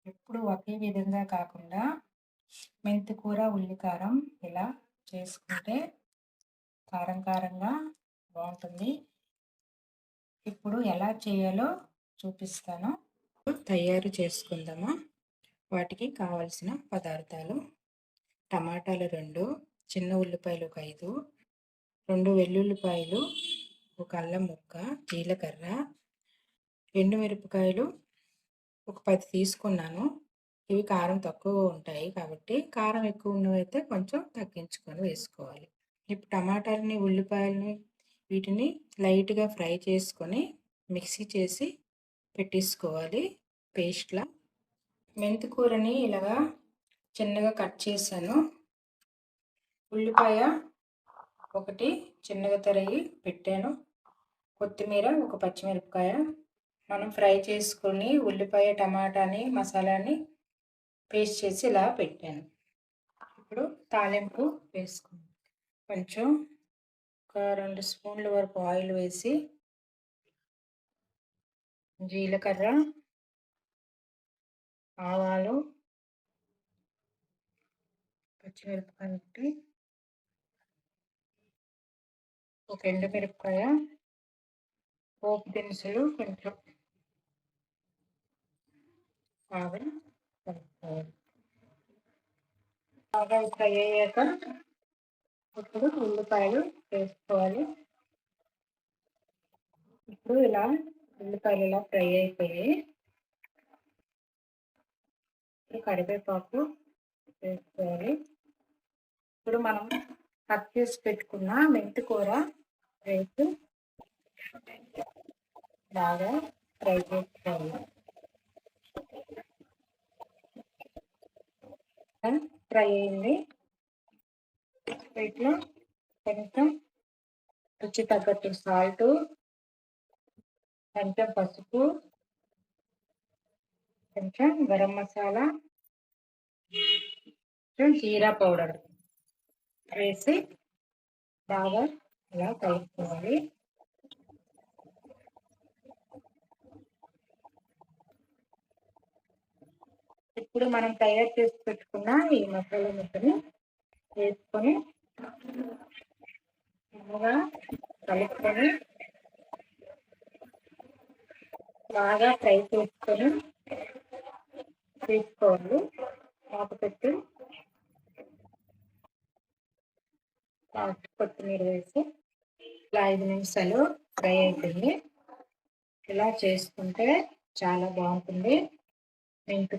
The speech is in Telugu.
ఎప్పుడు ఒకే విధంగా కాకుండా మెంతి కూర, ఉల్లి కారం ఇలా చేసుకుంటే కారం కారంగా బాగుంటుంది. ఇప్పుడు ఎలా చేయాలో చూపిస్తాను. తయారు చేసుకుందామా. వాటికి కావలసిన పదార్థాలు: టమాటాలు 2, చిన్న ఉల్లిపాయలు ఒక 5, 2 వెల్లుల్లిపాయలు, ఒక అల్లం ముక్క, జీలకర్ర, ఎండుమిరపకాయలు ఒక 10 తీసుకున్నాను. ఇవి కారం తక్కువ ఉంటాయి కాబట్టి కారం ఎక్కువ ఉన్నవైతే కొంచెం తగ్గించుకొని వేసుకోవాలి. ఇప్పుడు టమాటాలని, ఉల్లిపాయలని వీటిని లైట్గా ఫ్రై చేసుకొని మిక్సీ చేసి పెట్టేసుకోవాలి పేస్ట్లా. మెంతి కూరని ఇలాగా చిన్నగా కట్ చేశాను. ఉల్లిపాయ ఒకటి చిన్నగా తరిగి పెట్టాను. కొత్తిమీర, ఒక పచ్చిమిరపకాయ మనం ఫ్రై చేసుకొని ఉల్లిపాయ, టమాటాని, మసాలాని పేస్ట్ చేసి ఇలా పెట్టాను. ఇప్పుడు తాలింపు వేసుకుందాం. కొంచెం ఒక 2 స్పూన్ల వరకు ఆయిల్ వేసి జీలకర్ర, ఆవాలు, పచ్చిమిరపకాయ ఒకటి, ఒక ఎండుమిరపకాయ, పోపు దినుసులు కొంచెం బాగా కలుపుకోవాలి. బాగా ఫ్రై అయ్యాక ఇప్పుడు ఉల్లిపాయలు వేసుకోవాలి. ఇప్పుడు ఇలా ఉల్లిపాయలు ఇలా ఫ్రై అయిపోయాయి. ఇప్పుడు కరివేపాకు వేసుకోవాలి. ఇప్పుడు మనం కట్ చేసి పెట్టుకున్న మెంతి కూర వేసి బాగా ఫ్రై చేసుకోవాలి. ఫ్రై అయింది. వీటిలో కొంచెం రుచి తగ్గట్టు సాల్ట్, కొంచెం పసుపు, కొంచెం గరం మసాలా, కొంచెం జీరా పౌడర్ వేసి బాగా ఇలా కలుపుకోవాలి. ఇప్పుడు మనం తయారు చేసి పెట్టుకున్న ఈ మసాలా ముక్కని వేసుకొని బాగా కలుపుకొని బాగా ఫ్రై చేసుకొని తీసుకోవాలి. మూత పెట్టి కొత్తిమీర వేసి ఇలా 5 నిమిషాలు ఫ్రై అవుతుంది. ఇలా చేసుకుంటే చాలా బాగుంటుంది. మెంతి